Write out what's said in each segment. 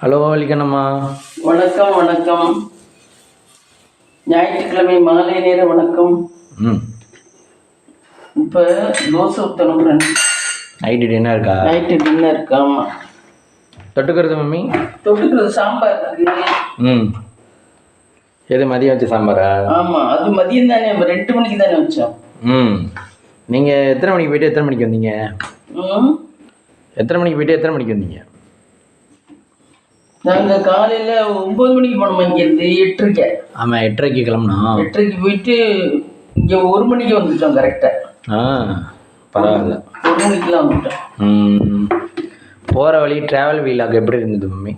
Hello லிக்கண்ணம்மா. வணக்கம் வணக்கம். ஞாயிற்றுக்கிழமை மாலை நேர வணக்கம். இப்போ தோசை ஊற்றணும் ஃப்ரெண்ட். நைட்டு டின்னர் இருக்கா? நைட்டு டின்னர் இருக்கா? ஆமாம். தொட்டுக்கிறது மம்மி? தொட்டுக்கிறது சாம்பார் இருக்கு. எது மதியம் வச்ச சாம்பாரா? ஆமாம், அது மதியம் தானே, 2 மணிக்கு தானே வச்சோம். நீங்கள் எத்தனை மணிக்கு போயிட்டு எத்தனை மணிக்கு வந்தீங்க? எத்தனை மணிக்கு போயிட்டு எத்தனை மணிக்கு வந்தீங்க? நாங்கள் காலையில் 9 மணிக்கு போனோம் இங்கேருந்து. 8:30. ஆமாம், 8:30க்கு கிளம்புனோம். 8:30க்கு போயிட்டு இங்கே 1 மணிக்கு வந்துட்டோம் கரெக்டாக. பரவாயில்ல. 1 மணிக்கெலாம் வந்துட்டோம். போகிற வழி ட்ராவல் வீலாக எப்படி இருந்தது மம்மி?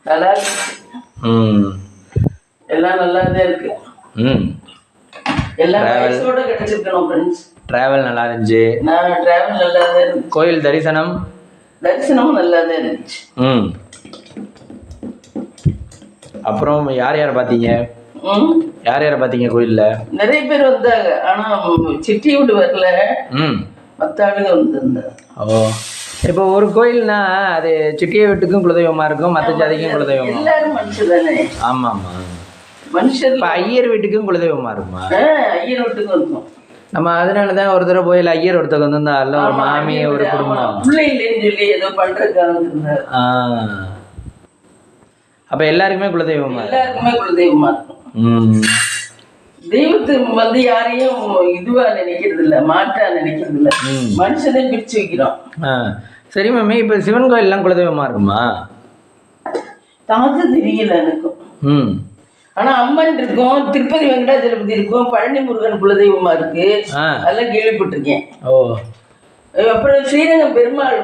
நல்லா இருக்கு. எல்லாம் நல்லா தான் இருக்கு. எல்லாம் வயசோட கிடைச்சிருக்கணும் ஃப்ரெண்ட்ஸ். ட்ராவல் நல்லா இருந்துச்சு. ட்ராவல் நல்லா தான் இருந்துச்சு. கோயில் தரிசனமும் நல்லா தான் இருந்துச்சு. அப்புறம் யார் யாரை பார்த்தீங்க? யார் யாரை பார்த்தீங்க கோயிலில்? நிறைய பேர் வந்தாங்க, ஆனால் சிட்டி வீடு வரல. மற்ற ஆளுங்க வந்திருந்தாங்க. இப்போ ஒரு கோயில்னா அது சிட்டியை வீட்டுக்கும் குலதெய்வமாக இருக்கும், மற்ற ஜாதிக்கும் குலதெய்வம். எல்லாரும் மனுஷன் தானே. ஆமாம் ஆமாம், மனுஷன். இப்போ ஐயர் வீட்டுக்கும் குலதெய்வமாக இருக்குமா? ஐயர் வீட்டுக்கும் இருக்கும். நம்ம அதனால தான் ஒரு தடவை கோயில் ஐயர் ஒருத்தர் வந்திருந்தா, அல்ல ஒரு மாமி ஒரு குடும்பம் பிள்ளை இல்லைன்னு சொல்லி ஏதோ பண்ணுறதுக்காக வந்திருந்தாரு. அப்போ எல்லாருக்குமே குலதெய்வமா? எல்லாருக்குமே குலதெய்வமா இருக்கும். தெய்வத்துக்கு யாரையும் இதுவா நினைக்கிறது இல்லை, மாற்றா நினைக்கிறது இல்லை. மனுஷனே பிரிச்சு வைக்கிறோம். சரி மம்மி, இப்போ சிவன் கோயில்லாம் குலதெய்வமா இருக்குமா? தாத்து தெரியல எனக்கும். ஆனா அம்மன் இருக்கும், திருப்பதி வெங்கடாஜலபதி இருக்கும், பழனி முருகன் குலதெய்வமா இருக்கு, அதெல்லாம் கேள்விப்பட்டிருக்கேன். அப்புறம் ஸ்ரீரங்கம் பெருமாள்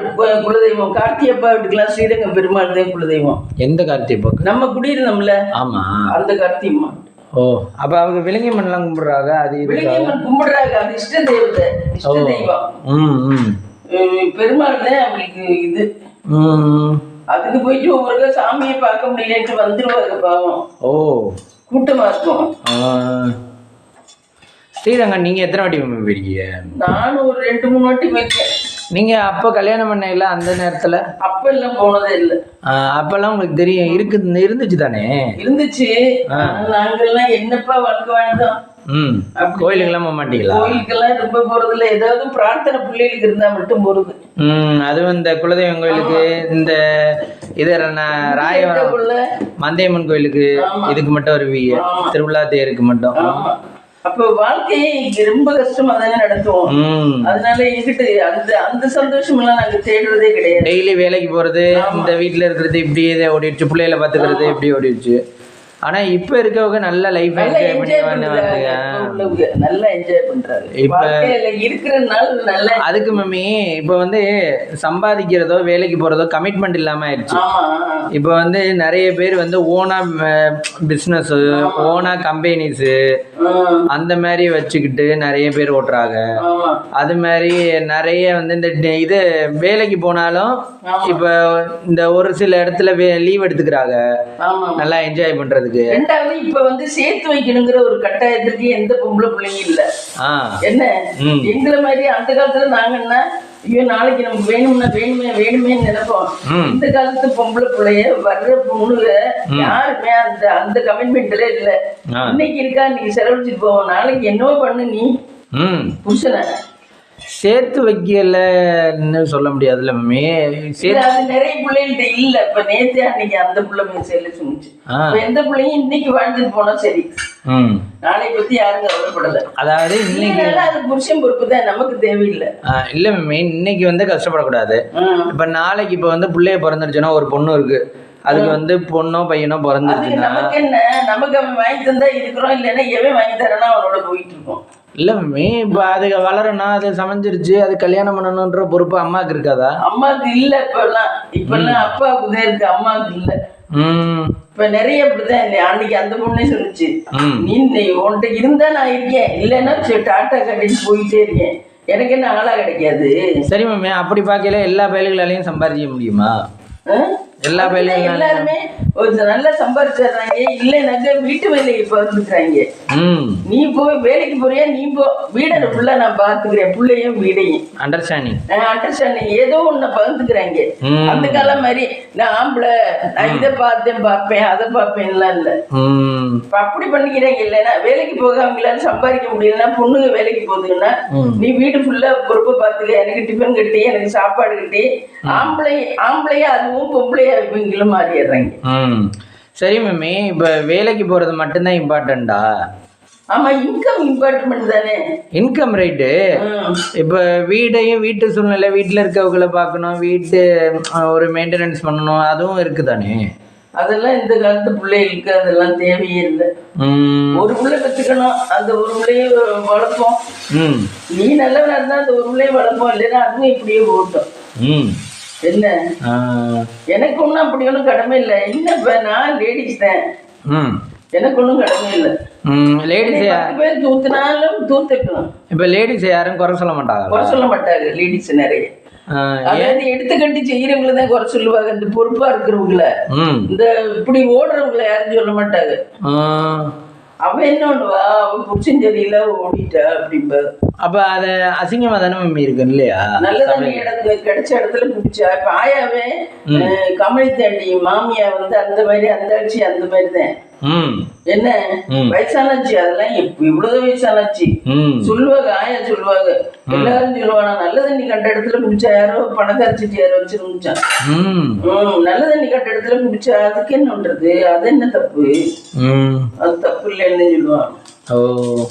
குலதெய்வம். கார்த்தியப்பா வீட்டுக்கெல்லாம் ஸ்ரீரங்கம் பெருமாள் தான் குலதெய்வம். எந்த கார்த்தியப்பா? நம்ம குடியிருந்தோம்ல, ஆமா, அந்த கார்த்தியம்மா. அப்ப அவங்க விலங்கியம்மன்லாம் கும்பிடுறாங்க. அது விலங்கியம்மன் கும்பிடுறாங்க, அது இஷ்ட தெய்வத்தை, இஷ்ட தெய்வம். பெருமாள் தான் அவங்களுக்கு இது. அதுக்கு போயிட்டு ஒவ்வொரு சாமியை பார்க்க முடியலன்ட்டு வந்துருவாங்க பாவம். கூட்டமா இருக்கும். ஸ்ரீரங்கம் நீங்க எத்தனை வாட்டி போயிருக்கீங்க? நானும் ஒரு 2-3 வாட்டி போயிருக்கேன். நீங்க அப்ப கல்யாணம் பண்ணல அந்த நேரத்துல? அப்ப எல்லாம் போனதே இல்லை. அப்பெல்லாம் உங்களுக்கு தெரியும் இருந்துச்சு தானே? இருந்துச்சு. நாங்கெல்லாம் என்னப்பா வாழ்க்கை வாழ்ந்தோம். கோயிலுக்கெல்லாம் போக மாட்டீங்களா? கோயிலுக்கெல்லாம் ரொம்ப போறது இல்லை. ஏதாவது பிரார்த்தனை பிள்ளைகளுக்கு இருந்தா மட்டும் போறது. அதுவும் இந்த குலதெய்வம் கோயிலுக்கு, இந்த இது ராயவரம் மந்தையம்மன் கோயிலுக்கு, இதுக்கு மட்டும் வருவீங்க, திருவிழா தேருக்கு மட்டும். அப்ப வாழ்க்கையே ரொம்ப கஷ்டமா தானே நடத்துவோம். அதனால எங்கிட்ட அந்த சந்தோஷம் எல்லாம் நாங்க தேடுறதே கிடையாது. டெய்லி வேலைக்கு போறது, இந்த வீட்டுல இருக்கிறது இப்படியே ஓடிடுச்சு, பிள்ளைகளை பாத்துக்கிறது இப்படி ஓடிடுச்சு. ஆனா இப்ப இருக்கவங்க நல்ல லைஃப் என்ஜாய் நல்லா என்ஜாய் பண்றாங்க. இப்ப இருக்கிறனால நல்லா. அதுக்கு மம்மி இப்ப சம்பாதிக்கிறதோ வேலைக்கு போறதோ கமிட்மெண்ட் இல்லாம ஆயிடுச்சு. இப்ப நிறைய பேர் ஓனா பிசினஸ், ஓனா கம்பெனிஸ் அந்த மாதிரி வச்சுக்கிட்டு நிறைய பேர் ஓட்டுறாங்க. அது மாதிரி நிறைய இந்த இது வேலைக்கு போனாலும் இப்ப இந்த ஒரு சில இடத்துல லீவ் எடுத்துக்கிறாங்க நல்லா என்ஜாய் பண்றதுக்கு. ரெண்டாவது இப்ப சேர்த்து வைக்கணுங்கிற ஒரு கட்டாயத்திற்கு எந்த பொம்பளை பிள்ளைங்க இல்ல. என்ன எங்களை மாதிரி அந்த காலத்துல நாங்கன்னா ஐயோ நாளைக்கு நமக்கு வேணுமே நினைப்போம். இந்த காலத்து பொம்பளை பிள்ளைய வர்ற பொண்ணுங்க யாருமே அந்த கமிட்மெண்ட்ல இல்ல. இன்னைக்கு இருக்கா, இன்னைக்கு செலவழிச்சுட்டு போவோம், நாளைக்கு என்னவோ பண்ணு நீ புருஷனை சேர்த்து வைக்கலன்னு சொல்ல முடியாதுல்ல மம்மி. நிறைய பிள்ளைகிட்ட இல்ல. இப்ப நேத்து அன்னைக்கு அந்த பிள்ளை செல்ல சொன்னிச்சு. எந்த பிள்ளையும் இன்னைக்கு வாழ்ந்துட்டு போனா சரி, நாளை பத்தி யாரும் கவலைப்படல. அதாவது இன்னைக்கு அது புருஷன் பொறுப்பு தான், நமக்கு தேவையில்லை. இல்ல மம்மி, இன்னைக்கு கஷ்டப்படக்கூடாது. இப்ப நாளைக்கு இப்ப பிள்ளைய பிறந்துருச்சுன்னா ஒரு பொண்ணு இருக்கு, அதுக்கு பொண்ணோ பையனோ பிறந்துருச்சுன்னா நமக்கு என்ன, நமக்கு அவன் வாங்கி தந்தா இருக்கிறோம், இல்லைன்னா எவன் வாங்கி தரனா அவனோட போயிட்டு இருக்கோம். இல்ல மம்மி, இப்ப அதுக்கு வளரணும், அது சமைஞ்சிருச்சு, அது கல்யாணம் பண்ணணும்ன்ற பொறுப்பு அம்மாவுக்கு இருக்காதா? அம்மாவுக்கு இல்ல. இப்பெல்லாம் அப்பாவுக்கு தான் இருக்கு, அம்மாவுக்கு இல்ல. இப்ப நிறைய அப்படிதான். அன்னைக்கு அந்த பொண்ணே சொல்லிச்சு, நீ உன்கிட்ட இருந்தா நான் இருக்கேன், இல்லைன்னா டாட்டா கட்டிட்டு போயிட்டே இருக்கேன், எனக்கு என்ன ஆளா கிடைக்காது. சரி மம்மி, அப்படி பார்க்கல எல்லா பயல்களாலையும் சம்பாதிக்க முடியுமா? எல்லா வேலையும் எல்லாருமே ஒரு நல்லா சம்பாதிச்சிடுறாங்க. இல்லைனாக்க வீட்டு வேலையை பகிர்ந்துக்கிறாங்க. நீ போய் வேலைக்கு போறியா, நீ போ, வீடை ஃபுல்லா நான் பாத்துக்கிறேன், பிள்ளையும் வீடையும். அண்டர்ஸ்டாண்டிங் ஏதோ ஒண்ணு பகிர்ந்துக்கிறாங்க. அந்த காலம் மாதிரி நான் ஆம்பளை, நான் இதை பார்ப்பேன் அதை பார்ப்பேன்லாம் இல்ல. அப்படி பண்ணிக்கிறாங்க. இல்லைன்னா வேலைக்கு போகாமங்களால சம்பாதிக்க முடியலன்னா பொண்ணுங்க வேலைக்கு போகுதுன்னா நீ வீடு ஃபுல்லா பொறுப்பை பார்த்துக்க, எனக்கு டிஃபன் கட்டி, எனக்கு சாப்பாடு கட்டி, ஆம்பளையா அதுவும் பொம்பளையா இவங்களும் மாறிடுறாங்க. சரி மம்மி, இப்ப வேலைக்கு போறது மட்டும்தான் இம்பார்ட்டண்டா? ஆமா, இன்கம் இம்பார்ட்மெண்ட் தானே. Income right. இப்ப வீடையும் வீட்டு சூழ்நிலை, வீட்டுல இருக்கவங்களை பார்க்கணும், வீட்டு ஒரு மெயின்டெனன்ஸ் பண்ணணும், அதுவும் இருக்குதானே? அதெல்லாம் இந்த காலத்து பிள்ளைகளுக்கு அதெல்லாம் தேவையே இல்லை. ஒரு பிள்ளை கத்துக்கணும், அந்த ஒரு பிள்ளைய வளர்ப்போம். நீ நல்லவனா இருந்தா அந்த ஒரு பிள்ளைய வளர்ப்போம், இல்லைன்னா அதுவும் இப்படியே போட்டோம். என்ன எனக்கு ஒன்றும் அப்படி ஒன்றும் கடமை இல்லை. என்ன நான் லேடிஸ் தான், எனக்கு ஒன்றும் கடமை இல்லை. லேடிஸ் 10 பேர் தூத்துனாலும் தூத்துக்கணும். இப்ப லேடிஸ் யாரும் குறை சொல்ல மாட்டாங்க. லேடிஸ் நிறைய அதாவது எடுத்துக்கட்டி செய்யறவங்களை தான் குறை சொல்லுவாங்க. இந்த பொறுப்பா இருக்கிறவங்கள, இந்த இப்படி ஓடுறவங்களை யாரும் சொல்ல மாட்டாங்க. அவன் என்ன பண்ணுவா, அவன் புடிச்சும் தெரியல ஓடிட்டா அப்படிம்பாரு. அப்ப அது அசிங்கமா தானே மம்மி இருக்கு இல்லையா? நல்லதான இடத்துல கிடைச்ச இடத்துல பிடிச்சா. இப்ப ஆயாவே கமலி தாண்டி மாமியா வந்து அந்த மாதிரி, அந்த ஆட்சி அந்த மாதிரி தான். என்ன வயசானாச்சு, அதெல்லாம் இவ்வளவு வயசானாச்சு சொல்லுவாங்க. ஆயா சொல்லுவாங்க, எல்லாரும் சொல்லுவானா நல்ல தண்ணி கண்ட இடத்துல குடிச்சா, யாரோ பணக்கார செட்டியாரோ வச்சு முடிச்சான். நல்ல தண்ணி கண்ட இடத்துல குடிச்சா அதுக்கு என்ன பண்றது, அது என்ன தப்பு, அது தப்பு இல்லைன்னு சொல்லுவாங்க. ஓ,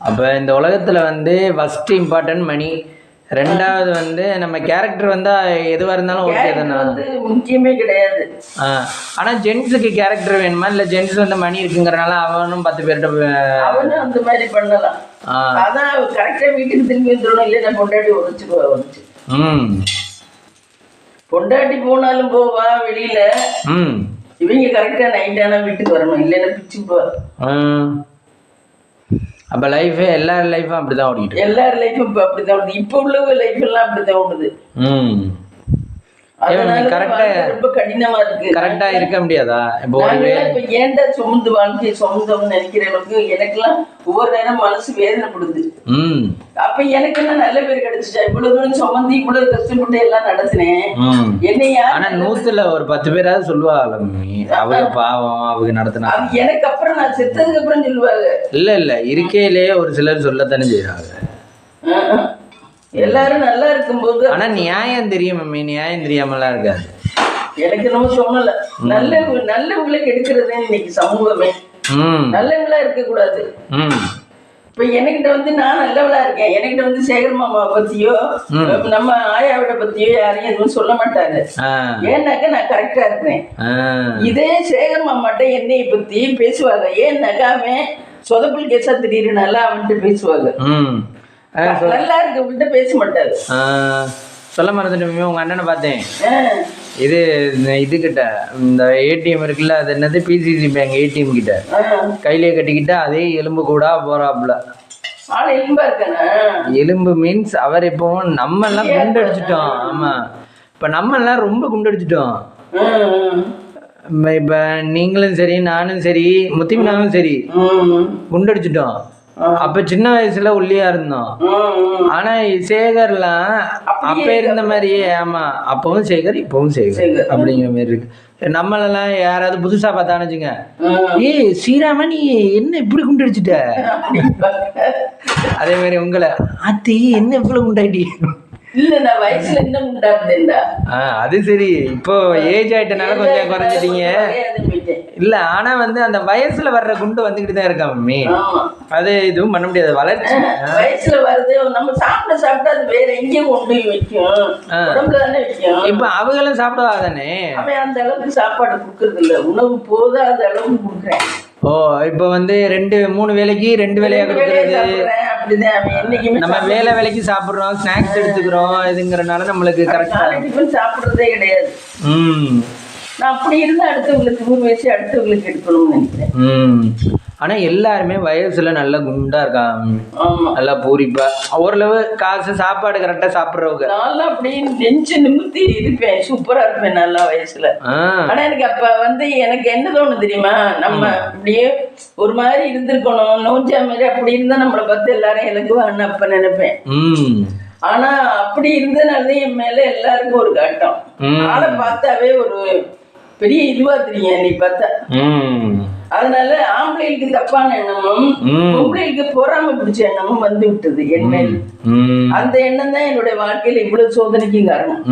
அப்ப இந்த உலகத்துல வந்து ஃபர்ஸ்ட் இம்பார்ட்டன்ட் மணி, ரெண்டாவது வந்து நம்ம கேரக்டர் வந்தா எதுவா இருந்தாலும் ஓகே தானே, முக்கியமே கிடையாது. ஆனா ஜென்ஸுக்கு கேரக்டர் வேணுமா, இல்ல ஜென்ஸ் வந்து மணி இருக்குங்கறனால அவனும் 10 பேர்கிட்ட அவனும் அந்த மாதிரி பண்ணலாம். அதான் கரெக்டா வீட்டுக்கு திரும்பி வந்துடணும். இல்ல நான் பொண்டாட்டி உதச்சிடுவா. பொண்டாட்டி போனாலும் போவா வெளியில, இவங்க கரெக்டா நைட் ஆனா வீட்டுக்கு வரணும், இல்லைன்னா பிச்சு போவா. அப்ப லைஃபே எல்லார் லைஃபும் அப்படிதான் ஓடிட்டு, எல்லார் லைஃபும் இப்ப அப்படிதான் ஓடுது. இப்ப உள்ள லைஃப் எல்லாம் அப்படிதான் ஓடுது. ரொம்ப கடினமா இருக்கு. கரெக்டா இருக்க முடியாதா? இப்ப ஏன்டா சுமந்து வாழ்க்கையை சுமந்தோம்னு நினைக்கிறவங்களுக்கு எனக்கெல்லாம் ஒவ்வொரு நேரம் மனசு வேதனைப்படுது. அப்ப எனக்கு என்ன நல்ல பேர் கிடைச்சிச்சா, இவ்வளவு தூரம் சுமந்து இவ்வளவு கஷ்டப்பட்டு எல்லாம் நடத்தினேன். என்னையா ஆனா 100ல ஒரு 10 பேராவது சொல்லுவாங்க அவங்க பாவம் அவங்க நடத்தினா. எனக்கு அப்புறம் நான் செத்ததுக்கு அப்புறம் சொல்லுவாங்க. இல்ல இருக்கையிலேயே ஒரு சிலர் சொல்லத்தானே செய்யறாங்க. எல்லாரும் நல்லா இருக்கும்போது. ஆனா நியாயம் தெரியும் மம்மி, நியாயம் தெரியாமலாம் இருக்காது. எனக்கு நம்ம சொல்லல, நல்லவங்களை கெடுக்கிறதே இன்னைக்கு சமூகமே. நல்லவங்களா இருக்க கூடாது. இப்ப என்கிட்ட வந்து நான் நல்லவளா இருக்கேன், என்கிட்ட வந்து சேகர் மாமா பத்தியோ நம்ம ஆயாவிட பத்தியோ யாரையும் எதுவும் சொல்ல மாட்டாங்க. ஏன்னாக்க நான் கரெக்டா இருக்கிறேன். இதே சேகர் மாமாட்ட என்னைய பத்தி பேசுவாங்க. ஏன்னாக்கா அவன் சொதப்பல் கேசா திடீர்னால அவன்கிட்ட பேசுவாங்க. நல்லா இருக்கு பேச மாட்டாரு. சொல்ல மறந்துட்டு உங்க அண்ணனை பார்த்தேன். இது கிட்ட இந்த ஏடிஎம் இருக்குல்ல, அது என்னது பிசிசி பேங்க் ஏடிஎம் கிட்ட கையிலே கட்டிக்கிட்டா அதே எலும்பு கூட போறாப்புல. எலும்பு மீன்ஸ் அவர் இப்போ நம்ம எல்லாம் குண்டடிச்சிட்டோம். ஆமா, இப்ப நம்ம எல்லாம் ரொம்ப குண்டடிச்சிட்டோம். இப்ப நீங்களும் சரி, நானும் சரி, முத்திமினாவும் சரி குண்டடிச்சிட்டோம். அப்ப சின்ன வயசுல ஒல்லியா இருந்தோம். ஆனா சேகர்லாம் அப்ப இருந்த மாதிரியே. ஆமா, அப்பவும் சேகர் இப்பவும் சேகர் அப்படிங்கிற மாதிரி இருக்கு. நம்மளெல்லாம் யாராவது புதுசா பார்த்தான்னு வச்சுங்க, ஏய் ஸ்ரீராம நீ என்ன இப்படி குண்டடிச்சுட்ட, அதே மாதிரி உங்களை ஆத்தி என்ன இவ்வளவு குண்டாயிட்டி. இல்ல நான் வயசுல என்ன குண்டாக்குதேன்டா. அது சரி, இப்போ ஏஜ் ஆயிட்டனால கொஞ்சம் குறைஞ்சிட்டீங்க. இல்ல ஆனா வந்து அந்த வயசுல வர்ற குண்டு வந்துகிட்டு தான் இருக்கா மம்மி. அது எதுவும் பண்ண முடியாது, வளர்ச்சி வயசுல வருது. நம்ம சாப்பிட்டா அது வேற எங்கேயும் கொண்டு வைக்கும், உடம்புல தானே வைக்கும். இப்ப அவங்களும் சாப்பிடுவா தானே. அவன் அந்த அளவுக்கு சாப்பாடு கொடுக்கறது இல்ல, உணவு போதாத அளவுக்கு கொடுக்குறேன். ஓ, இப்ப வந்து 2-3 வேளைக்கு 2 வேளையா கொடுக்கறது. நம்ம வேலைக்கு சாப்பிடுறோம், ஸ்நாக்ஸ் எடுத்துக்கிறோம், இதுங்கறனால நம்மளுக்கு கரெக்டா சாப்பிடுறதே கிடையாது. நான் அப்படி இருந்தா அடுத்தவங்களுக்கு 100 வயசு அடுத்தவங்களுக்கு எடுக்கணும்னு நினைக்கிறேன். ஆனா எல்லாருமே வயசுல நல்லா குண்டா இருக்காங்க, நல்லா பூரிப்பா, ஓரளவு காசு சாப்பாடு கரெக்டா சாப்பிடுறவங்க. நல்லா அப்படியே நெஞ்சு நிமித்தி இருப்பேன், சூப்பரா இருப்பேன் நல்லா வயசுல. ஆனா எனக்கு அப்ப வந்து எனக்கு என்ன தோணும் தெரியுமா, நம்ம அப்படியே ஒரு மாதிரி இருந்திருக்கணும், நோஞ்சா மாதிரி அப்படி இருந்தா நம்மளை பார்த்து எல்லாரும் இலக்குவான்னு அப்ப நினைப்பேன். ஆனா அப்படி இருந்ததுனால என் மேல எல்லாருக்கும் ஒரு காட்டம். ஆளை பார்த்தாவே ஒரு பெரிய இதுவா தெரியும் நீ பார்த்தா. அதனால ஆம்பளைகளுக்கு தப்பான எண்ணமும் பொம்பளைகளுக்கு பொறாம பிடிச்ச எண்ணமும் வந்து விட்டது என் மேல். அந்த எண்ணம் தான் என்னுடைய வாழ்க்கையில இவ்வளவு சோதனைக்கும் காரணம்.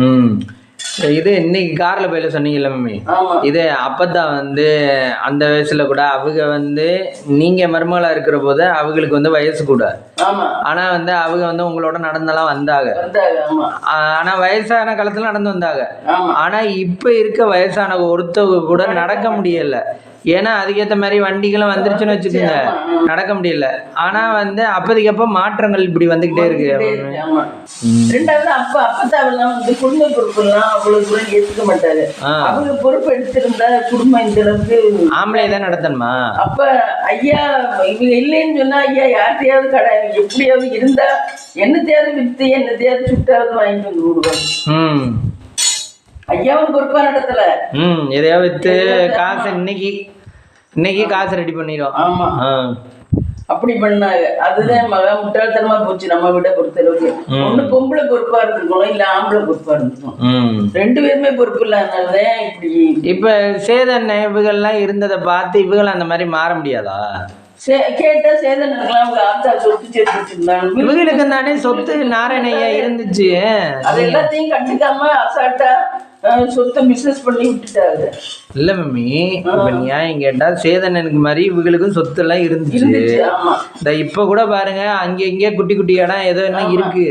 இது இன்னைக்கு கார்ல போயில சொன்னீங்கல்ல மம்மி, இது அப்பதான் வந்து அந்த வயசுல கூட அவங்க வந்து நீங்க மருமகளா இருக்கிற போது அவங்களுக்கு வந்து வயசு கூட, ஆனா வந்து அவங்க வந்து உங்களோட நடந்தெல்லாம் வந்தாங்க. ஆனா வயசான காலத்துல நடந்து வந்தாங்க. ஆனா இப்ப இருக்க வயசான ஒருத்தவங்க கூட நடக்க முடியல. ஏன்னா அதுக்கேற்ற மாதிரி வண்டிகளும் வந்துருச்சுன்னு வச்சுக்கோங்க, நடக்க முடியல. ஆனா வந்து அப்போதைக்கு அப்ப மாற்றங்கள் இப்படி வந்துகிட்டே இருக்கு. ரெண்டாவது அப்பத்தாவெல்லாம் வந்து குடும்ப பொறுப்பெல்லாம் அவ்வளவு தூரம் ஏற்றுக்க மாட்டாரு. அவங்க பொறுப்பு எடுத்திருந்தா குடும்பம் இந்த அளவுக்கு ஆம்பளை தான் நடத்தணுமா. அப்ப ஐயா இவங்க இல்லைன்னு சொன்னா ஐயா யார்கிட்டயாவது கடை எப்படியாவது இருந்தா என்னத்தையாவது வித்து என்னத்தையாவது சுட்டாவது வாங்கிட்டு வந்து விடுவாங்க. ஐயாவும் பொறுப்பா நடத்தல. எதையாவது வித்து காசு இன்னைக்கு காசு ரெடி பண்ணிடும். ஆமா அப்படி பண்ணாங்க. அதுதான் மகா முட்டாள்தனமா போச்சு நம்ம விட பொறுத்தளவுக்கு. ஒண்ணு பொம்பளை பொறுப்பா இருந்திருக்கணும், இல்ல ஆம்பளை பொறுப்பா இருந்திருக்கணும். ரெண்டு பேருமே பொறுப்பு இல்லாதனாலதான் இப்படி. இப்ப சேதன் இவங்கெல்லாம் இருந்ததை பார்த்து இவங்க அந்த மாதிரி மாற முடியாதா? கேட்டா சேதனர்கள்லாம் அவங்க ஆத்தா சொத்து சேர்த்து வச்சிருந்தாங்க. இவங்களுக்கு தானே சொத்து நாராயணையா இருந்துச்சு. அது எல்லாத்தையும் கண்டுக்காம அசால்ட்டா சொத்தை பிசினஸ் பண்ணி விட்டுட்டாங்க. இல்ல மம்மி, இப்ப நியாயம் கேட்டா சேதனனுக்கு மாதிரி இவங்களுக்கும் சொத்து எல்லாம் இருந்துச்சு. இப்ப கூட பாருங்க அங்க இங்கே குட்டி குட்டி இடம் ஏதோ என்ன இருக்கு.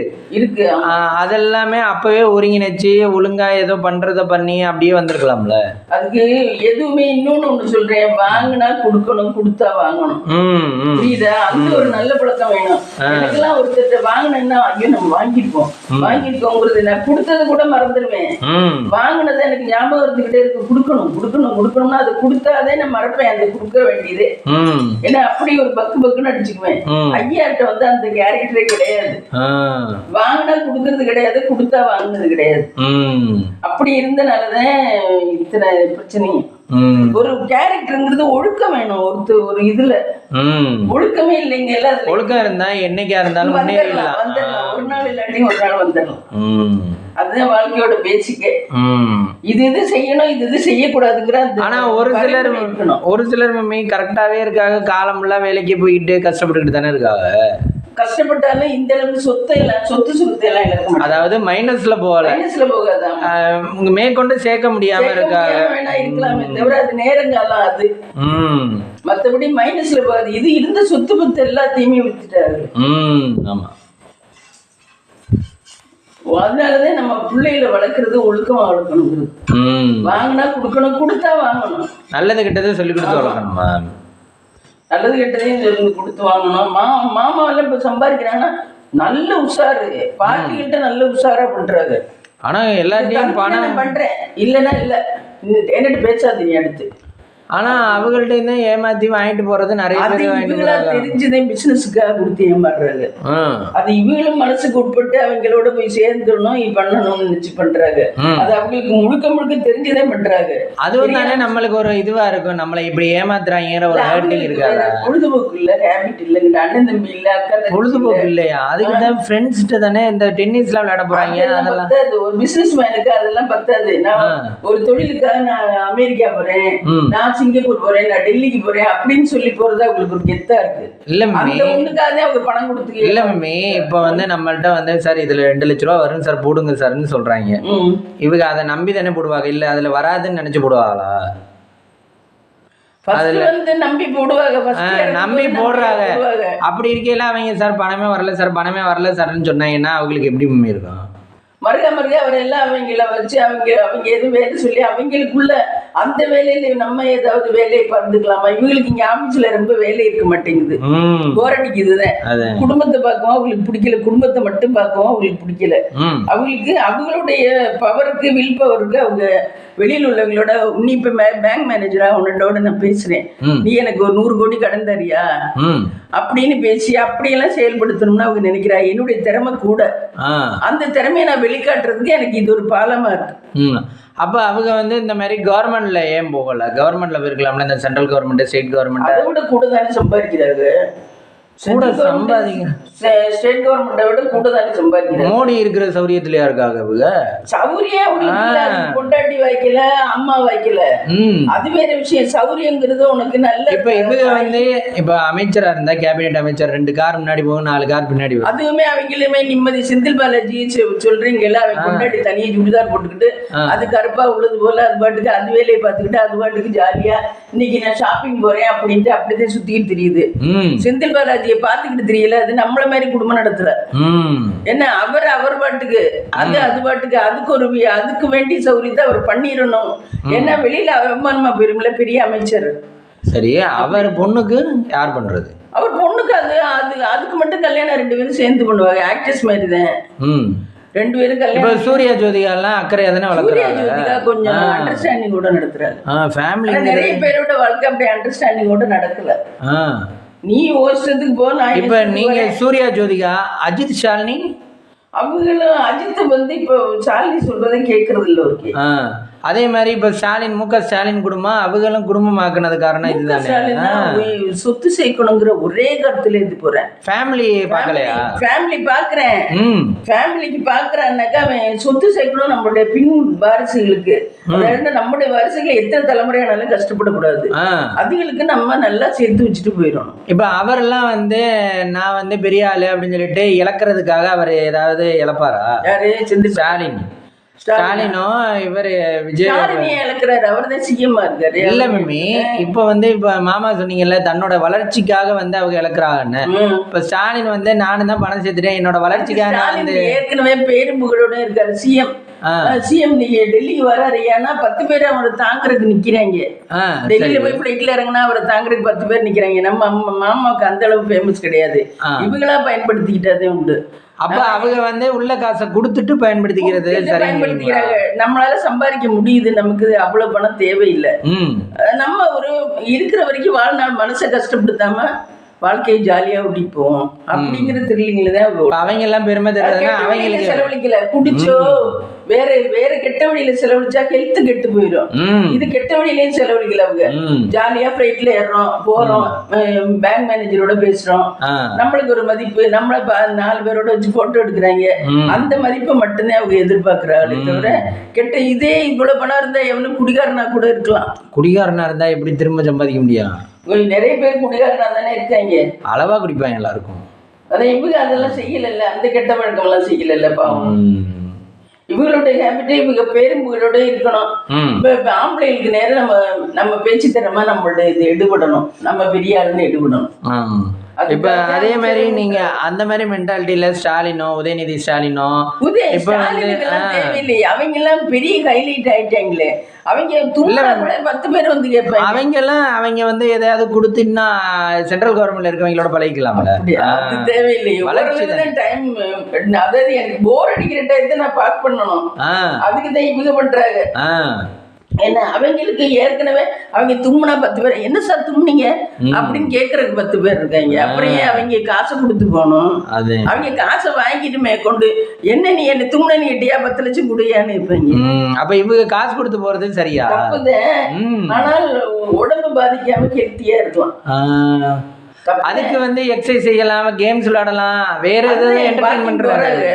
அதெல்லாமே அப்பவே ஒருங்கிணைச்சு ஒழுங்கா ஏதோ பண்றத பண்ணி அப்படியே வந்திருக்கலாம்ல. அதுக்கு எதுவுமே இன்னொன்னு ஒண்ணு சொல்றேன், வாங்கினா கொடுக்கணும், கொடுத்தா வாங்கணும். புரியுதா? அந்த ஒரு நல்ல பழக்கம் வேணும். எனக்கெல்லாம் ஒருத்தர் வாங்கினேன்னா ஐயோ நம்ம வாங்கிருக்கோங்கிறது நான் கொடுத்தது கூட மறந்துடுவேன். வாங்கினதை எனக்கு ஞாபகம் இருந்துகிட்டே இருக்கு, கொடுக்கணும்னா அது கொடுத்தாதே நான் மறப்பேன் அந்த கொடுக்க வேண்டியது. ஏன்னா அப்படி ஒரு பக்குன்னு அடிச்சுக்குவேன். ஐயாட்ட வந்து அந்த கேரக்டரே கிடையாது. வாங்கினா கொடுக்கறது கிடையாது, கொடுத்தா வாங்கினது கிடையாது. அப்படி இருந்தனாலதான் இத்தனை பிரச்சனையும். ஒரு கேரக்டர்ங்கிறது ஒழுக்கம் வேணும். ஒரு இதுல ஒழுக்கமே இல்லைங்க. ஒழுக்கம் இருந்தா என்னைக்கா இருந்தாலும் வந்துடலாம். ஒரு நாள் இல்லாட்டி ஒரு நாள் வந்துடலாம். அதுதான் வாழ்க்கையோட பேசிக்கே. இது செய்யணும், இது செய்யக்கூடாதுங்கிற. ஆனா ஒரு சிலர் மம்மி கரெக்டாவே இருக்காங்க, காலம் எல்லாம் வேலைக்கு போயிட்டு கஷ்டப்பட்டுக்கிட்டு தானே இருக்காங்க. கஷ்டப்பட்டாலும் இந்த அளவுக்கு சொத்து எல்லாம் இழக்க, அதாவது மைனஸ்ல போகாது, மேற்கொண்டு சேர்க்க முடியாம இருக்காங்க. இருக்கலாமே தவிர அது நேரங்காலம் அது. மத்தபடி மைனஸ்ல போகாது. இது இருந்த சொத்து பத்து எல்லாத்தையுமே வித்துட்டாரு. ஆமா, அதனாலதான் நம்ம பிள்ளைகளை வளர்க்கறது ஒழுக்கமா வளர்க்கணும். வாங்கினா கொடுக்கணும், கொடுத்தா வாங்கணும். நல்லது கெட்டதை சொல்லி கொடுத்து வளர்க்கணுமா? நல்லது கெட்டதையும் சொல்லி கொடுத்து வாங்கணும். மாமா எல்லாம் இப்ப சம்பாதிக்கிறாங்கன்னா நல்ல உஷாரு, பாட்டிகிட்ட நல்ல உஷாரா பண்றாரு. ஆனா எல்லாத்தையும் பணம் பண்றேன் இல்லைன்னா இல்ல என்னட்டு பேசாதீங்க அடுத்து. ஆனா அவங்கள்ட்ட இருந்து ஏமாத்தி வாங்கிட்டு போறது நிறைய பேர் தெரிஞ்சுதான் பிசினஸுக்காக கொடுத்து ஏமாறுறாங்க. அது இவங்களும் மனசுக்கு உட்பட்டு அவங்களோட போய் சேர்ந்துடணும் பண்ணணும்னு நினைச்சு பண்றாங்க. அது அவங்களுக்கு முழுக்க தெரிஞ்சுதே பண்றாங்க. அதுவும் தானே நம்மளுக்கு ஒரு இதுவா இருக்கும், நம்மளை இப்படி ஏமாத்துறாங்கிற ஒரு ஹேர்ட்டிங் இருக்காது. பொழுதுபோக்கு இல்ல, ஹேபிட் இல்ல, அண்ணன் தம்பி இல்ல, அக்கா பொழுதுபோக்கு இல்லையா? அதுக்குதான் ஃப்ரெண்ட்ஸ்கிட்ட தானே இந்த டென்னிஸ் எல்லாம் விளையாட போறாங்க. அதெல்லாம் ஒரு பிசினஸ் மேனுக்கு அதெல்லாம் பத்தாது. நான் ஒரு தொழிலுக்காக நான் அமெரிக்கா போறேன், நான் சிங்கப்பூர் போறேன், நான் டெல்லிக்கு போறேன் அப்படின்னு சொல்லி போறது அவங்களுக்கு ஒரு கெத்தா இருக்கு. இல்ல மம்மி, ஒண்ணுக்காக அவங்க பணம் கொடுத்து இல்ல மம்மி, இப்ப வந்து நம்மள்ட்ட வந்து சார் இதுல 2 லட்ச ரூபா வரும் சார் போடுங்க சார்ன்னு சொல்றாங்க. இவங்க அதை நம்பி தானே போடுவாங்க, இல்ல அதுல வராதுன்னு நினைச்சு போடுவாங்களா? நம்பி போடுவாங்க, நம்பி போடுறாங்க. அப்படி இருக்கையில அவங்க சார் பணமே வரல சார்ன்னு சொன்னாங்கன்னா அவங்களுக்கு எப்படி மம்மி இருக்கும்? மறுக அவரெல்லாம் அவங்கள வச்சு அவங்க எதுவும் வேலை சொல்லி அவங்களுக்குள்ள அந்த வேலையில நம்ம ஏதாவது வேலையை பார்த்துக்கலாமா? இவங்களுக்கு இங்க ஆபீஸ்ல ரொம்ப வேலை இருக்க மாட்டேங்குது, போர் அடிக்குதுதான். குடும்பத்தை பார்க்கவும் அவங்களுக்கு பிடிக்கல, குடும்பத்தை மட்டும் பார்க்கவும் அவங்களுக்கு பிடிக்கல. அவங்களுக்கு அவங்களுடைய பவருக்கு வில் பவருக்கு அவங்க வெளியில் உள்ளவங்களோட, நீ இப்ப பேங்க் மேனேஜரா உன்னோட நான் பேசுறேன், நீ எனக்கு ஒரு 100 கோடி கடன் தரியா அப்படின்னு பேசி அப்படியெல்லாம் செயல்படுத்தணும்னு அவங்க நினைக்கிறா. என்னுடைய திறமை கூட, அந்த திறமையை நான் வெளிக்காட்டுறதுக்கு எனக்கு இது ஒரு பாலமா இருக்கு. அப்ப அவங்க வந்து இந்த மாதிரி கவர்மெண்ட்ல ஏன் போகல? கவர்மெண்ட்ல போயிருக்கலாம்ல, இந்த சென்ட்ரல் கவர்மெண்ட், ஸ்டேட் கவர்மெண்ட். அதை விட கூட தானே சம்பாதிக்கிறாங்க. ஸ்டேட் கவர்மெண்ட்டை விட கூட தானே சம்பாதிக்கிறாங்க. மோடி இருக்கிற சௌரியத்திலயா இருக்காங்க அவங்க? சௌரியம் பொண்டாட்டி வாய்க்கல, அம்மா வாய்க்கல, அது வேற விஷயம். சௌரியங்கிறது உனக்கு நல்ல. இப்ப இவங்க வந்து இப்ப அமைச்சரா இருந்தா கேபினெட் அமைச்சர் 2 கார் முன்னாடி போகும், 4 கார் பின்னாடி போகும். அதுவுமே அவங்களுமே நிம்மதி. செந்தில் பாலாஜி சொல்றீங்கல்ல, அவங்க பொண்டாட்டி தனியா சுடிதார் போட்டுக்கிட்டு அது கருப்பா உள்ளது போல அது பாட்டுக்கு அது வேலையை பார்த்துக்கிட்டு அது பாட்டுக்கு ஜாலியா இன்னைக்கு நான் ஷாப்பிங் போறேன் அப்படின்ட்டு அப்படிதான் சுத்திட்டு தெரியுது. செந்தில் பாலாஜி பாத்துக்கிட்டு தெரியல, அது நம்மள மாதிரி குடும்பம் நடத்துற என்ன. அவர் பாட்டுக்கு அது பாட்டுக்கு அதுக்கு வேண்டிய சௌரியத்தை அவர் பண்ணிடணும். ஏன்னா வெளியில அவமானமா போயிரும்ல பெரிய அமைச்சர். சரி, அவர் பொண்ணுக்கு யார் பண்றது? அவர் பொண்ணுக்கு அதுக்கு மட்டும் கல்யாணம் 2 பேரும் சேர்ந்து பண்ணுவாங்க, ஆக்ட்ரஸ் மாதிரி தான் 2 பேரும் கல்யாணம். சூர்யா ஜோதிகா எல்லாம் அக்கறையா தானே வளர்க்குறாங்க. ஜோதிகா கொஞ்சம் அண்டர்ஸ்டாண்டிங் கூட நடத்துறாங்க. ஃபேமிலி நிறைய பேரோட வாழ்க்கை அப்படி அண்டர்ஸ்டாண்டிங் கூட நடக்கல. நீ ஓஷ்டத்துக்கு போ. நான் இப்ப நீங்க சூர்யா ஜோதிகா, அஜித் ஷாலினி அவங்களும் அஜித் வந்து இப்போ ஷாலினி சொல்றதை கேட்கறது இல்லை ஓகே. அதே மாதிரி இப்ப ஸ்டாலின், முக ஸ்டாலின் குடும்பம் அவங்களும் குடும்பமாக்குனது காரணம் இதுதானே. சொத்து சேர்க்கணுங்கிற ஒரே கருத்துல இருந்து போறேன். ஃபேமிலி பார்க்கலையா? ஃபேமிலி பாக்குறேன். ஃபேமிலிக்கு பாக்குறான்னாக்கா அவன் சொத்து சேர்க்கணும் நம்மளுடைய பின் வாரிசுகளுக்கு. அதாவது நம்முடைய வாரிசுகள் எத்தனை தலைமுறையானாலும் கஷ்டப்படக்கூடாது, அதுகளுக்கு நம்ம நல்லா சேர்த்து வச்சுட்டு போயிடணும். இப்ப அவரெல்லாம் வந்து நான் வந்து பெரிய ஆளு அப்படின்னு சொல்லிட்டு இழக்கிறதுக்காக அவர் ஏதாவது இழப்பாரா? யாரு? ஸ்டாலின். ஸ்டாலினும் இவரு விஜய் இழக்கிறாரு, அவர் தான் சிஎம்மா இருக்காரு. இல்ல மம்மி, இப்ப வந்து இப்ப மாமா சொன்னீங்கல்ல தன்னோட வளர்ச்சிக்காக வந்து அவங்க இழக்கிறாங்கன்னு. இப்ப ஸ்டாலின் வந்து நானும் தான் பணம் சேர்த்துட்டேன் என்னோட வளர்ச்சிக்காக. நான் வந்து ஏற்கனவே பேரும்புகளோட இருக்காரு சிஎம். நீங்க டெல்லிக்கு வராருன்னா 10 பேர் அவரை தாங்குறதுக்கு நிக்கிறாங்க. டெல்லியில போய் பிளைட்ல இறங்கினா அவரை தாங்குறதுக்கு 10 பேர் நிக்கிறாங்க. நம்ம மாமாவுக்கு அந்த அளவு ஃபேமஸ் கிடையாது, இவங்களா பயன்படுத்திக்கிட்டதே உண்டு. அப்ப அவங்க வந்து உள்ள காசை கொடுத்துட்டு பயன்படுத்திக்கிறது பயன்படுத்திக்கிறாங்க. நம்மளால சம்பாதிக்க முடியுது, நமக்கு அவ்வளவு பணம் தேவையில்லை. நம்ம ஒரு இருக்கிற வரைக்கும் வாழ்நாள் மனசை கஷ்டப்படுத்தாம வாழ்க்கையை ஜாலியா ஓட்டிப்போம் அப்படிங்கிற த்ரில்லிங்ல தான். அவங்க எல்லாம் பெருமை அவங்களுக்கு செலவழிக்கல, குடிச்சோ வேற வேற கெட்ட வழியில செலவழிச்சா ஹெல்த் கெட்டு போயிடும். இது கெட்ட வழியிலயும் செலவழிக்கல. அவங்க ஜாலியா ஃபிளைட்ல ஏறோம், போறோம், பேங்க் மேனேஜரோட பேசுறோம், நம்மளுக்கு ஒரு மதிப்பு, நம்மள 4 பேரோட வச்சு போட்டோ எடுக்கிறாங்க. அந்த மதிப்பை மட்டும்தான் அவங்க எதிர்பார்க்கிறாங்களே தவிர கெட்ட இதே இவ்வளவு பணம் இருந்தா எவ்வளவு குடிகாரனா கூட இருக்கலாம். குடிகாரனா இருந்தா எப்படி திரும்ப சம்பாதிக்க முடியும்? நிறைய பேர் குடிகாரனா தானே இருக்காங்க, அளவா குடிப்பாங்க எல்லாருக்கும். அதான் இவங்க அதெல்லாம் செய்யல, அந்த கெட்ட பழக்கம் எல்லாம் செய்யல. பாவம் இவங்களுடைய ஹேபிட்டே இவங்க பேரும்புகளோட இருக்கணும். இப்ப ஆம்பளைங்களுக்கு நேரம் நம்ம பேச்சு திறமா நம்மளோட இது எடுபடணும், நம்ம பெரிய ஆளுன்னு எடுபடணும். இப்ப அதே மாதிரி நீங்க அந்த மாதிரி மென்டாலிட்டியில ஸ்டாலினோ, உதயநிதி ஸ்டாலினோ தேவையில்லை. அவங்க எல்லாம் பெரிய ஹைலைட் ஆயிட்டாங்களே. அவங்க 10 பேர் வந்து கேட்பாங்க. அவங்க வந்து எதையாவது கொடுத்துன்னா சென்ட்ரல் கவர்மெண்ட்ல இருக்கவங்களோட பழகிக்கலாம்ல. அது தேவையில்லை. டைம் அதாவது எனக்கு போர் அடிக்கிற டைத்தை நான் பாஸ் பண்ணணும், அதுக்குதான் இவங்க பண்றாங்க. என்ன அவங்களுக்கு ஏற்கனவே அவங்க தும்முனா 10 பேர் என்ன சார் தும்முனீங்க அப்படின்னு கேட்கறதுக்கு 10 பேர் இருக்காங்க. அப்படியே அவங்க காசை கொடுத்து போகணும். அவங்க காசை வாங்கிட்டு மேற்கொண்டு என்ன நீ என்ன தும்முன நீ எட்டியா 10 லட்சம் குடியான்னு இருப்பாங்க. அப்ப இவங்க காசு கொடுத்து போறது சரியா? தப்புதான், ஆனால் உடம்பு பாதிக்காம ஹெல்த்தியா இருக்கலாம். அதுக்கு வந்து எக்ஸசைஸ் செய்யலாம், கேம்ஸ் விளையாடலாம், வேற ஏதாவது என்டர்டைன்மெண்ட் பண்றாங்க.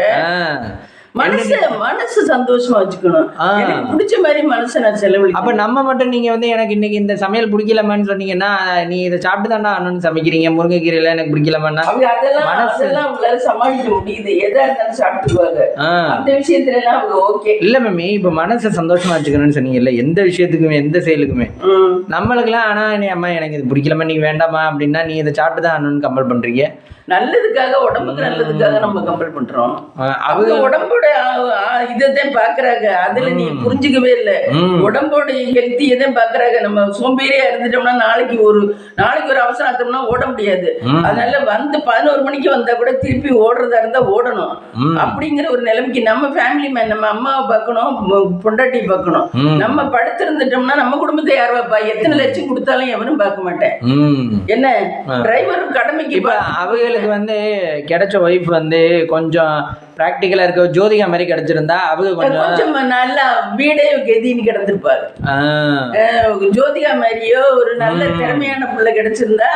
மனசு சந்தோஷமா வச்சுக்கணும், எனக்கு பிடிச்ச மாதிரி மனசை நான் செலவழிக்கணும். அப்ப நம்ம மட்டும் நீங்க வந்து எனக்கு இன்னைக்கு இந்த சமையல் பிடிக்கலமான்னு சொன்னீங்கன்னா நீ இதை சாப்பிட்டு தாண்டா அண்ணன் சமைக்கிறீங்க, முருங்கைக்கீரையில எனக்கு பிடிக்கலமான்னா அதெல்லாம் அவங்களால சமாளிக்க முடியுது, எதா இருந்தாலும் சாப்பிட்டுக்குவாங்க. அந்த விஷயத்துல எல்லாம் அவங்க ஓகே. இல்ல மேமி, இப்ப மனசை சந்தோஷமா வச்சுக்கணும்னு சொன்னீங்கல்ல, எந்த விஷயத்துக்குமே எந்த செயலுக்குமே நம்மளுக்கு எல்லாம். ஆனா நீ அம்மா எனக்கு இது பிடிக்கலமா, நீ வேண்டாமா அப்படின்னா நீ இதை சாப்பிட்டு தான் அண்ணன் கம்பல் பண்றீங்க. நல்லதுக்காக, உடம்புக்கு நல்லதுக்காக நம்ம கம்பல் பண்றோம். அவங்க உடம்போட இதைத்தான் பாக்குறாங்க. அதுல நீ புரிஞ்சுக்கவே இல்லை. உடம்போட ஹெல்த்தியை தான் பாக்குறாங்க. நம்ம சோம்பேறியா இருந்துட்டோம்னா நாளைக்கு ஒரு அவசரம் ஆத்தோம்னா ஓட முடியாது. அதனால வந்து 11 மணிக்கு வந்தா கூட திருப்பி ஓடுறதா இருந்தா ஓடணும் அப்படிங்கிற ஒரு நிலைமைக்கு நம்ம ஃபேமிலி மேன், நம்ம அம்மாவை பார்க்கணும், பொண்டாட்டி பார்க்கணும். நம்ம படுத்திருந்துட்டோம்னா நம்ம குடும்பத்தை யார் பார்ப்பா? எத்தனை லட்சம் கொடுத்தாலும் எவனும் பார்க்க மாட்டேன். என்ன டிரைவர் கடமைக்கு அவங்களுக்கு வந்து கிடைச்ச ஒய்ஃப் வந்து கொஞ்சம் பிராக்டிக்கலா இருக்க ஜோதிகா மாதிரி கிடைச்சிருந்தா அவங்க கொஞ்சம் நல்லா வீடே கெதின்னு கிடந்திருப்பாரு. ஜோதிகா மாதிரியோ ஒரு நல்ல திறமையான பிள்ளை கிடைச்சிருந்தா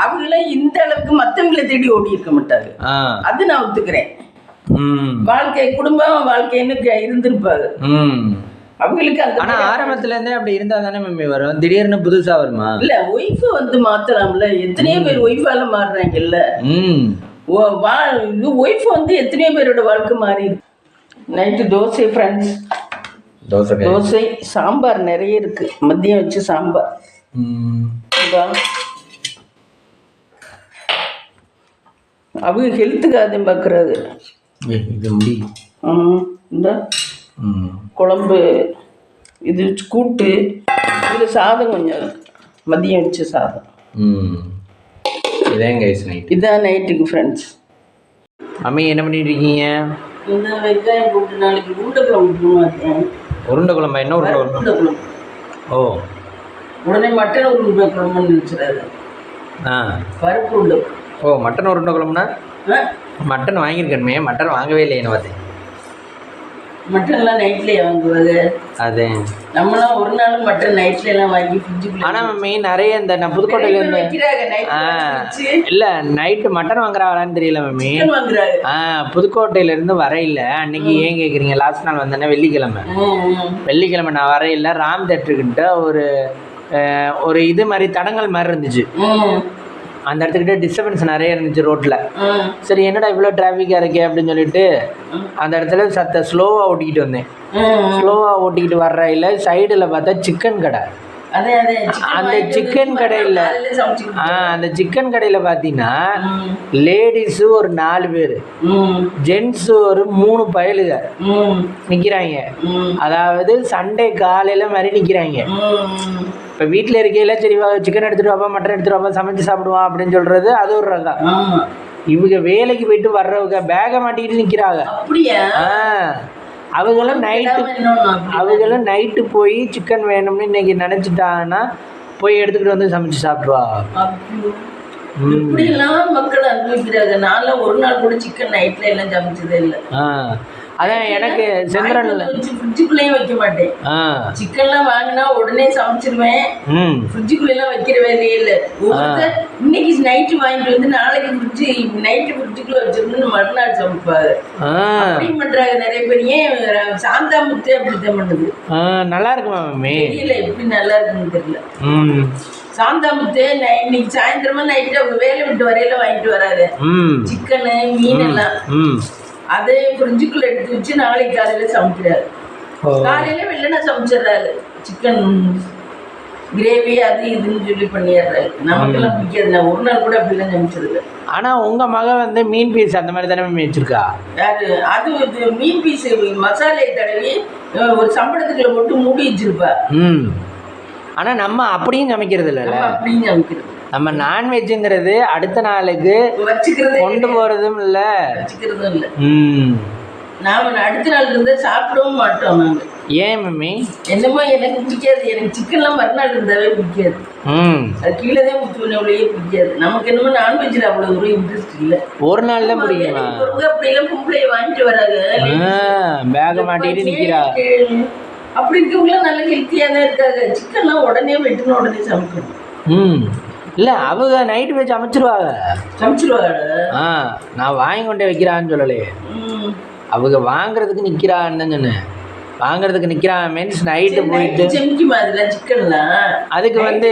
அவங்களும் இந்த அளவுக்கு மத்தவங்களை தேடி ஓடி இருக்க மாட்டாங்க. அது நான் ஒத்துக்கிறேன். வாழ்க்கை குடும்பம் வாழ்க்கைன்னு இருந்திருப்பாரு அவங்களுக்கு. ஆனா ஆரம்பத்துல இருந்தே அப்படி இருந்தா தானே மம்மி வரும், திடீர்னு புதுசா வருமா? இல்ல ஒய்ஃப வந்து மாத்தலாம்ல. எத்தனையோ பேர் ஒய்ஃபால மாறுறாங்கல்ல. ஒய்ஃப் வந்து எத்தனையோ பேரோட வாழ்க்கை மாறி. நைட்டு தோசை ஃப்ரெண்ட்ஸ், தோசை சாம்பார் நிறைய இருக்கு. மதியம் வச்சு சாம்பார். அவங்க ஹெல்த்துக்கு அதையும் பார்க்குறாரு. இந்த குழம்பு இது கூட்டு, இது சாதம் கொஞ்சம் மதியம் வச்ச சாதம். இதான் நைட்டுக்கு ஃப்ரெண்ட்ஸ். அம்மா என்ன பண்ணிட்டு இருக்கீங்க? இந்த வெங்காயம் போட்டு நாளைக்கு உருண்டை குழம்பு. உருண்டை குழம்பா? என்ன உருண்டை குழம்பு? ஓ, உடனே மட்டன் உருண்டை குழம்புன்னு நினச்சிடாது. பருப்பு உருண்டை. ஓ, மட்டன் உருண்டை குழம்புனா மட்டன் வாங்கியிருக்கணுமே, மட்டன் வாங்கவே இல்லை. என்ன பார்த்தேன் மட்டன்லாம் நைட்லேயே வாங்குவாங்க. அதே நம்மளாம் ஒரு நாள் மட்டன் நைட்ல எல்லாம் வாங்கி ஃப்ரிட்ஜுக்குள்ள. ஆனால் மம்மி நிறைய இந்த நான் புதுக்கோட்டையில இருந்து இல்லை நைட்டு மட்டன் வாங்குறாங்களான்னு தெரியல மம்மி. புதுக்கோட்டையில இருந்து வரையில அன்னைக்கு ஏன் கேட்குறீங்க? லாஸ்ட் நாள் வந்தேன்னா வெள்ளிக்கிழமை நான் வரையில ராம் தேட்டருக்கிட்ட ஒரு இது மாதிரி தடங்கள் மாதிரி இருந்துச்சு. அந்த இடத்துக்கிட்ட டிஸ்டர்பன்ஸ் நிறைய இருந்துச்சு ரோட்டில். சரி என்னடா இவ்வளோ டிராஃபிக்காக இருக்கே அப்படின்னு சொல்லிட்டு அந்த இடத்துல ஸ்லோவாக ஓட்டிக்கிட்டு வந்தேன். ஸ்லோவாக ஓட்டிக்கிட்டு வர்றதில் சைடில் பார்த்தா சிக்கன் கடை. அந்த சிக்கன் கடையில் அந்த சிக்கன் கடையில் பார்த்தீங்கன்னா லேடிஸு ஒரு 4 பேர், ஜென்ஸு ஒரு 3 பயலுக நிற்கிறாங்க. அதாவது சண்டே காலையில் மாதிரி நிற்கிறாங்க. இப்போ வீட்டில் இருக்கையில் சரி சிக்கன் எடுத்துகிட்டு வாப்பா, மட்டன் எடுத்துகிட்டு வாப்பா, சமைச்சு சாப்பிடுவான் அப்படின்னு சொல்கிறது அது ஒரு ரகம். இவங்க வேலைக்கு போயிட்டு வர்றவங்க பேகை மாட்டிக்கிட்டு நிற்கிறாங்க. அவங்களும் நைட்டு போய் சிக்கன் வேணும்னு இன்னைக்கு நினச்சிட்டாங்கன்னா போய் எடுத்துக்கிட்டு வந்து சமைச்சு சாப்பிடுவா. இப்படிலாம் மக்கள் அனுபவிக்கிறாங்க. நான்லாம் ஒரு நாள் கூட சிக்கன் நைட்ல எல்லாம் சமைச்சதே இல்லை. அதான் எனக்கு செந்திரன் ஃப்ரிட்ஜுக்குள்ளேயும் வைக்க மாட்டேன். சிக்கன்லாம் வாங்கினா உடனே சமைச்சிருவேன். ஃப்ரிட்ஜுக்குள்ளேயும் வைக்கிற வேலையே இல்லை. இன்னைக்கு நைட்டு வாங்கிட்டு வந்து நாளைக்கு நைட்டு ஃப்ரிட்ஜுக்குள்ள வச்சிருந்து மறுநாள் சமைப்பாரு. அப்படின்னு பண்றாங்க நிறைய பேர். ஏன் சாந்தா முத்தே அப்படித்தான் பண்ணுது. நல்லா இருக்குமா மம்மி? தெரியல எப்படி நல்லா இருக்குன்னு தெரியல. சாந்தா முத்தே இன்னைக்கு சாயந்தரமா நைட்டு அவங்க வேலை விட்டு வரையில வாங்கிட்டு வராது சிக்கனு மீன் எல்லாம். அதே ஃப்ரிட்ஜுக்குள்ள எடுத்து வச்சு நாளைக்கு காலையில சமைக்கிறாரு. காலையில வெள்ளனா சமைச்சிடுறாரு. சிக்கன் கிரேவி அது இதுன்னு சொல்லி பண்ணிடுறாரு. நமக்கெல்லாம் பிடிக்காது. நான் ஒரு நாள் கூட அப்படிலாம் சமைச்சதில்லை. ஆனா உங்க மக வந்து மீன் பீஸ் அந்த மாதிரி தானே வச்சிருக்கா? யாரு அது? மீன் பீஸ் மசாலை தடவி ஒரு சம்பளத்துக்குள்ள போட்டு மூடி வச்சிருப்பா. ஆனா நம்ம அப்படியும் சமைக்கிறது இல்லைல்ல. அப்படியும் சமைக்கிறது நம்ம நான்வெஜ்ங்கிறது அடுத்த நாளுக்கு கொண்டு போறதும் இல்ல, வச்சுக்கிறதும் இல்ல. நாம அடுத்த நாள் இருந்தா சாப்பிடவும் மாட்டோம் நாங்க. ஏன் மம்மி? என்னமோ எனக்கு பிடிக்காது. எனக்கு சிக்கன்லாம் மறுநாள் இருந்தாவே பிடிக்காது. அது கீழே தான் முத்துவனே பிடிக்காது. நமக்கு என்னமோ நான்வெஜ்ல அவ்வளவு ஒரு இன்ட்ரெஸ்ட் இல்லை. ஒரு நாள் தான் பிடிக்குமா? அப்படிலாம் பொம்பளைய வாங்கிட்டு வராங்க, பேக மாட்டிட்டு நிக்கிறா. அப்படி இருக்கவங்களாம் நல்ல ஹெல்த்தியா தான் இருக்காங்க. சிக்கன்லாம் உடனே வெட்டணும், உடனே சமைக்கணும். இல்லை அவங்க நைட்டு போய் சமைச்சிருவாங்க. நான் வாங்கி கொண்டே வைக்கிறான்னு சொல்லலையே, அவங்க வாங்குறதுக்கு நிற்கிறான்னு தான் சொன்னேன். வாங்குறதுக்கு நிற்கிறான் மீன்ஸ் நைட்டு போயிட்டு அதுக்கு வந்து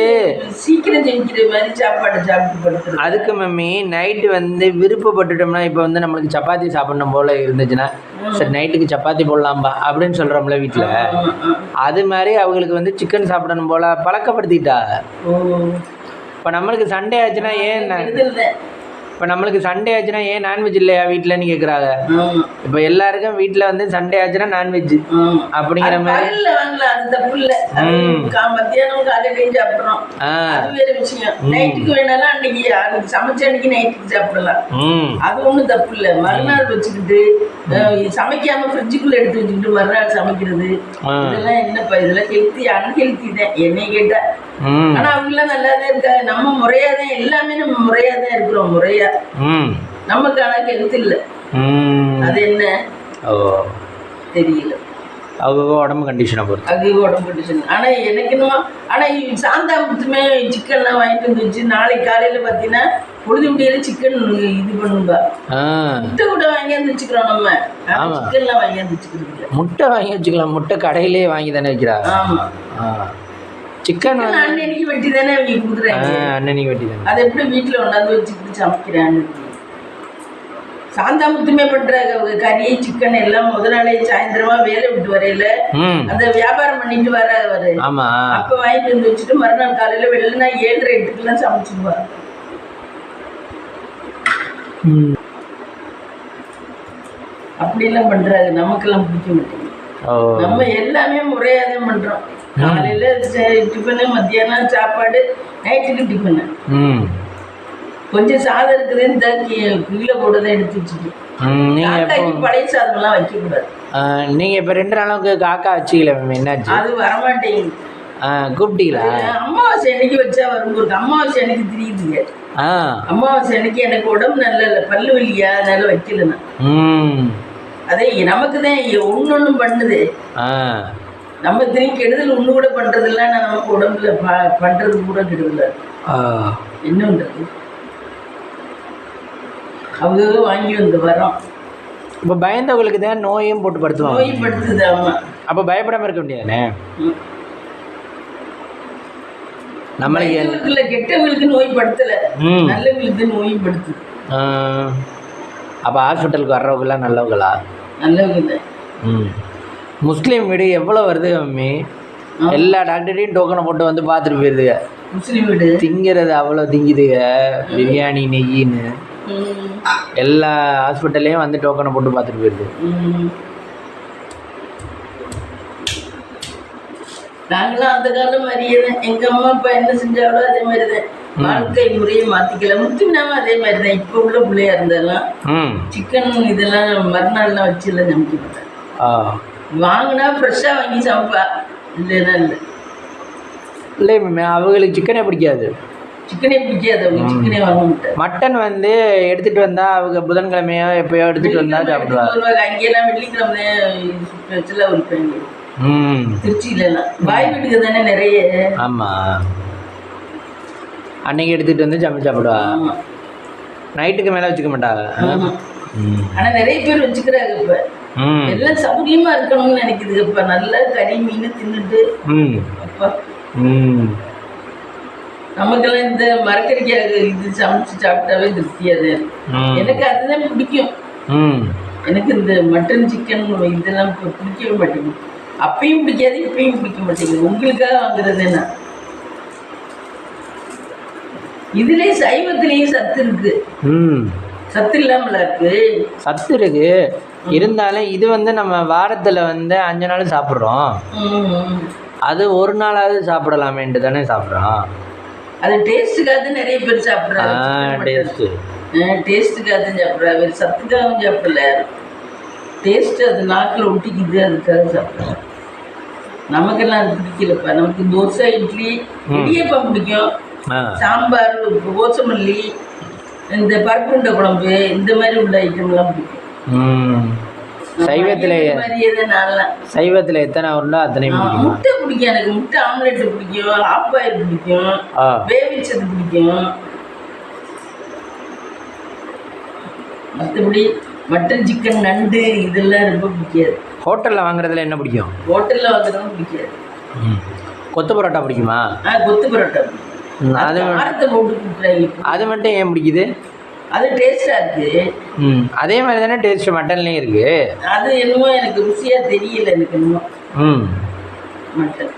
சீக்கிரம் செஞ்சுக்கிற மாதிரி சாப்பாடு சாப்பிட்டு. அதுக்கு மம்மி நைட்டு வந்து விருப்பப்பட்டுட்டோம்னா இப்போ வந்து நம்மளுக்கு சப்பாத்தி சாப்பிடணும் போல இருந்துச்சுன்னா சரி நைட்டுக்கு சப்பாத்தி போடலாம்பா அப்படின்னு சொல்கிறோம்ல வீட்டில். அது மாதிரி அவங்களுக்கு வந்து சிக்கன் சாப்பிடணும் போல் பழக்கப்படுத்திட்டா. இப்போ நம்மளுக்கு சண்டே ஆச்சுன்னா ஏன் இப்போ நம்மளுக்கு சண்டே ஆச்சுன்னா ஏன் நான்வெஜ் இல்லையா வீட்டிலன்னு கேட்குறாங்க. இப்போ எல்லாருக்கும் வீட்டில் வந்து சண்டே ஆச்சுன்னா நான்வெஜ் அப்படிங்கிற மாதிரி. வாங்கலாம், அது தப்பு இல்லை. மத்தியானம் காலையிலையும் சாப்பிட்றோம், அது வேற விஷயம். நைட்டுக்கு வேணாலும் அன்னைக்கு சமைச்ச அன்னைக்கு நைட்டுக்கு சாப்பிடலாம், அது ஒன்றும் தப்பு இல்லை. மறுநாள் வச்சுக்கிட்டு சமைக்காம ஃப்ரிட்ஜுக்குள்ள எடுத்து வச்சுக்கிட்டு மறுநாள் சமைக்கிறது இதெல்லாம் என்னப்பா? இதெல்லாம் ஹெல்த்தி அன்ஹெல்த்தி தான் என்னை கேட்டா. ஆனா அவங்களாம் நல்லாதான் இருக்காங்க. நம்ம முறையாதான் எல்லாமே, நம்ம முறையாதான் இருக்கிறோம். முறையா நமக்கு ஆனா ஹெல்த் இல்லை. அது என்ன தெரியல. அவங்க உடம்பு கண்டிஷனை பொறுத்து, அது உடம்பு கண்டிஷன். ஆனா எனக்கு என்னமோ, ஆனா சாந்தாமத்துமே சிக்கன்லாம் வாங்கிட்டு வந்துச்சு. நாளைக்கு காலையில பாத்தீங்கன்னா பொழுது முடியல சிக்கன் இது பண்ணும்பா. முட்டை கூட வாங்கி வந்து வச்சுக்கிறோம் நம்ம. சிக்கன்லாம் வாங்கி வந்து வச்சுக்கிறது. முட்டை வாங்கி வச்சுக்கலாம், முட்டை கடையிலே வாங்கி தானே வைக்கிறா. ஆமா, சிக்கன் அன்னன்னைக்கு வெட்டி தானே அவங்க கொடுக்குறாங்க. அன்னன்னைக்கு வெட்டி தானே. அதை எப்படி வீட்டுல ஒன்றாந்து வச்சுக்கிட்டு சமைக்கிறான்னு. சாந்தாமுத்துமே பண்றாங்க. அவங்க கறி சிக்கன் எல்லாம் முதல் நாளே சாயந்தரமா வேலை விட்டு வரையில அந்த வியாபாரம் பண்ணிட்டு வராது வரு. அப்ப வாங்கிட்டு வந்து வச்சுட்டு மறுநாள் காலையில வெள்ளனா 7:30-8க்குலாம் சமைச்சுக்குவா. அப்படிலாம் பண்றாங்க. நமக்கெல்லாம் பிடிக்க மாட்டேங்குது. நம்ம எல்லாமே முறையாதான் பண்றோம். காலையில டிஃபனு, மத்தியானம் சாப்பாடு, நைட்டுக்கு டிஃபனு. கொஞ்சம் சாதம் இருக்குது, இந்த கீழே போடுறதை எடுத்து வச்சுக்கேன். பழைய சாதம்லாம் வைக்கக்கூடாது. நீங்க இப்ப 2 நாளுக்கு காக்கா வச்சுக்கல, என்னாச்சு? அது வரமாட்டேங்குது. கூப்பிட்டீங்களா? அமாவாசை அன்னைக்கு வச்சா வரும்போது அமாவாசை அன்னைக்கு தெரியுதுங்க. அமாவாசை அன்னைக்கு எனக்கு உடம்பு நல்ல இல்லை, பல்லு வலியா, அதனால வைக்கல நான். அதே நமக்கு தான் ஒன்னொன்னும் பண்ணுது. நம்ம திரும்பி கெடுதல் ஒண்ணு கூட பண்றது இல்லை. நான் நமக்கு உடம்புல பண்றது கூட கெடுதல. என்னன்றது அவங்க வாங்கி வந்து வரோம். இப்போ பயந்தவங்களுக்கு தான் நோயும் போட்டு படுத்துவோம். நோய் படுத்துது. ஆமா, அப்போ பயப்படாம இருக்க முடியாதுண்ணே. நம்மளுக்கு கெட்டவங்களுக்கு நோய் படுத்தல, நல்லவங்களுக்கு நோய் படுத்துது. அப்போ ஹாஸ்பிட்டலுக்கு வர்றவங்கலாம் நல்லவங்களா? நல்லவங்க. முஸ்லீம் வீடு எவ்வளோ வருது மம்மி? எல்லா டாக்டரையும் டோக்கனை போட்டு வந்து பார்த்துட்டு போயிருதுங்க. முஸ்லீம் வீடு திங்கிறது அவ்வளோ திங்குதுங்க, பிரியாணி நெய்யின்னு. எல்லா ஹாஸ்பிட்டல்லையும் வந்து டோக்கனை போட்டு பார்த்துட்டு போயிருது. நாங்களாம் அந்த காலம் மாதிரியே தான். எங்க அம்மா அப்பா என்ன செஞ்சாலோ அதே மாதிரி தான். வாழ்க்கை முறையை மாத்திக்கல. முத்துனாம அதே மாதிரி தான். இப்போ உள்ள பிள்ளையா இருந்தாலும் சிக்கன் இதெல்லாம் மறுநாள்லாம் வச்சு எல்லாம் சமைக்க மாட்டேன். வாங்கினா ஃப்ரெஷ்ஷாக வாங்கி சமைப்பா, இல்லைன்னா இல்லை. இல்லை மேம், அவங்களுக்கு சிக்கனே பிடிக்காது. சிக்கனே பிடிக்காது அவங்க, சிக்கனே வாங்க மாட்டேன். மட்டன் வந்து எடுத்துட்டு வந்தா அவங்க புதன்கிழமையோ எப்பயோ எடுத்துட்டு வந்தா சாப்பிடுவாங்க. அங்கெல்லாம் வெள்ளிக்கிழமை வச்சுல ஒரு பையன் திருச்சியிலாம் பாய் வீட்டுக்கு தானே நிறைய. ஆமா, அன்னைக்கு எடுத்துட்டு வந்து சமைச்சு சாப்பிடுவா. நைட்டுக்கு மேல வச்சுக்க மாட்டாங்க. ஆனா நிறைய பேர் வச்சுக்கிறாங்க. இப்ப எல்லாம் சௌகரியமா இருக்கணும்னு நினைக்குது. இப்ப நல்லா கறி மீன் தின்னுட்டு அப்பா. நமக்கெல்லாம் இந்த மரக்கறிக்காக இது சமைச்சு சாப்பிட்டாவே திருப்தியாது. எனக்கு அதுதான் பிடிக்கும். எனக்கு இந்த மட்டன் சிக்கன் இதெல்லாம் பிடிக்கவே மாட்டேங்குது. அப்பயும் பிடிக்காது, இப்பயும் பிடிக்க மாட்டேங்குது. உங்களுக்காக வாங்குறது என்ன? இதுலயே சைவத்திலேயும் சத்து இருக்கு. சத்து இல்லாமல இருக்கு. சத்து இருக்கு, இருந்தாலும் இது வந்து நம்ம வாரத்துல வந்து 5 நாள் சாப்பிட்றோம். அது ஒரு நாளாவது சாப்பிடலாமேன்ட்டு தானே சாப்பிட்றோம். அது டேஸ்ட்டுக்காக நிறைய பேர் சாப்பிட்றாங்க. டேஸ்ட்டுக்காக சாப்பிட்றாங்க, சத்துக்காகவும் சாப்பிடல. டேஸ்ட்டு அது நாக்கில் ஒட்டிக்குது, அதுக்காக சாப்பிட்றாங்க. நமக்கெல்லாம் அது பிடிக்கலப்பா. நமக்கு தோசை, இட்லி, இடியப்பம் பிடிக்கும். சாம்பார், கோசமல்லி, இந்த பருப்புண்ட குழம்பு, இந்த மாதிரி உள்ள ஐட்டம்லாம் பிடிக்கும். சைவத்தில் எத்தனை உண்டோ அத்தனை பிடிக்கும். முட்டை பிடிக்கும் எனக்கு. முட்டை ஆம்லெட் பிடிக்கும், ஆஃப் ஆயில் பிடிக்கும், வேவிச்சது பிடிக்கும். மற்றபடி மட்டன் சிக்கன் நண்டு இதெல்லாம் ரொம்ப பிடிக்காது. ஹோட்டலில் வாங்குறதுல என்ன பிடிக்கும்? ஹோட்டலில் வாங்குறதும் பிடிக்காது. கொத்து பரோட்டா பிடிக்குமா? கொத்து பரோட்டா அது காரத்தை போட்டு கொடுக்குறாங்க. அது மட்டும் ஏன் பிடிக்குது? அது டேஸ்டா இருக்கு. அதே மாதிரி தானே டேஸ்ட் மட்டன்லயும் இருக்கு. அது என்னமோ எனக்கு ருசியா தெரியல. எனக்கு என்னமோ மட்டன்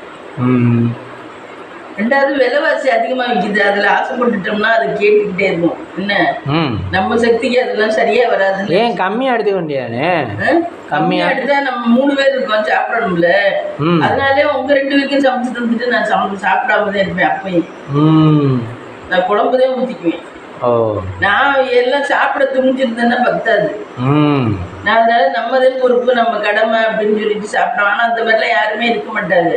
ரெண்டாவது விலைவாசி அதிகமா விற்கிது, அதுல ஆசைப்பட்டுட்டோம்னா அதை கேட்டுக்கிட்டே இருக்கும். என்ன நம்ம சக்திக்கு அதெல்லாம் சரியா வராது. ஏன் கம்மியா எடுத்துக்க வேண்டியானே? கம்மியா எடுத்தா நம்ம 3 பேர் இருக்கோம், சாப்பிடணும்ல. அதனாலே உங்க 2 பேருக்கும் சமைச்சு தந்துட்டு நான் சாப்பிடாம தான் இருப்பேன். அப்பயும் நான் குழம்புதான் ஊத்திக்குவேன். நான் எல்லாம் சாப்பிட துணிஞ்சிருந்தேன்னா பத்தாது. நான் அதனால நம்மதே பொறுப்பு, நம்ம கடமை அப்படின்னு சொல்லிட்டு சாப்பிட்டோம். ஆனா அந்த மாதிரிலாம் யாருமே இருக்க மாட்டாங்க.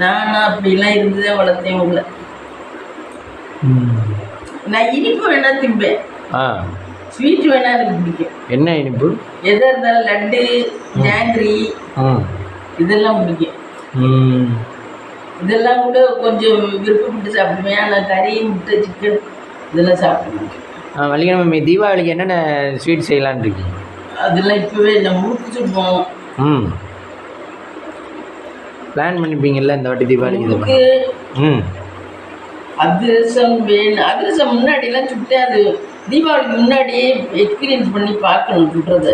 நான் அப்படிலாம் இருந்துதான் வளர்த்தேன் உங்களை. நான் இனிப்பு வேணா திம்பேன், ஸ்வீட் வேணா எனக்கு பிடிக்கும். என்ன இனிப்பு? எதா இருந்தாலும் லட்டு, ஜாங்கிரி இதெல்லாம் பிடிக்கும். இதெல்லாம் கூட கொஞ்சம் விருப்பப்பட்டு சாப்பிடுவேன். ஆனால் கறி, முட்டை, சிக்கன் இதெல்லாம் சாப்பிடுவேன். வள்ளிக்கிழமை தீபாவளிக்கு என்னென்ன ஸ்வீட் செய்யலான்னு இருக்கீங்க? அதெல்லாம் இப்போவே நம்ம முறுக்கு சுடுவோம். பிளான் பண்ணிப்பீங்கல்ல இந்த வாட்டி தீபாவளிக்கு? அதிரசம் வேணும். அதிரசம் முன்னாடிலாம் சுட்டேன். அது தீபாவளிக்கு முன்னாடியே எக்ஸ்பீரியன்ஸ் பண்ணி பார்க்கணும் சுடுறது.